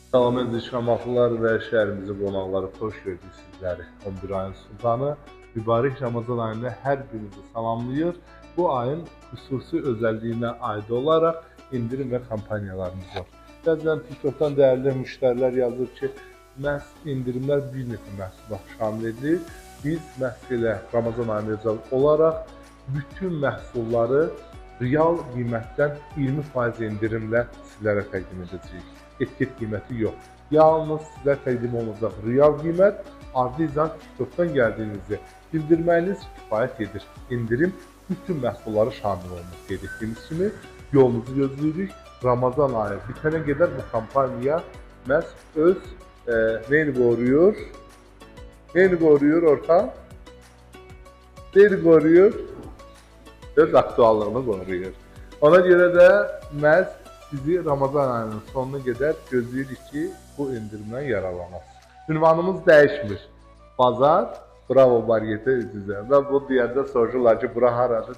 Salam əziz Şamaxlılar və şəhərimizin qonaqları, xoş gördük sizləri. 11 ayın sultanı, mübarək Ramazan ayında hər birinizi salamlayır. Bu ayın xüsusi özəlliyinə aid olaraq indirim və kampaniyalarımız var. Bəzən TikTokdan dəyərli müştərilər yazır ki, məhz indirimlər bir neçə məhsula şamil edilir. Biz məhz elə Ramazan ayına özel olaraq bütün məhsulları real qiymətdən 20% indirimlə sizlərə təqdim edəcəyik. Etiket qiyməti yox. Yalnız sizə təqdim olunacaq real qiymət, ardınca TikTokdan gəldiyinizi bildirməyiniz kifayət edir. İndirim bütün məhsulları şamil olunur. Qeyd etdiyimiz kimi yolunuzu gözləyirik. Ramazan ayı bitənə qədər bu kampaniya məhz öz neyini qoruyor? Neyini qoruyor Orxan? Neyini qoruyor? Öz aktuallığını qoruyur. Ona görə də məhz sizi Ramazan ayının sonuna qədər gözləyirik ki, bu indirimdən yararlanasınız. Ünvanımız dəyişmir. Bazar, Bravo Marketə üz-üzə. Və bu deyəndə soruşurlar ki, bura haradır?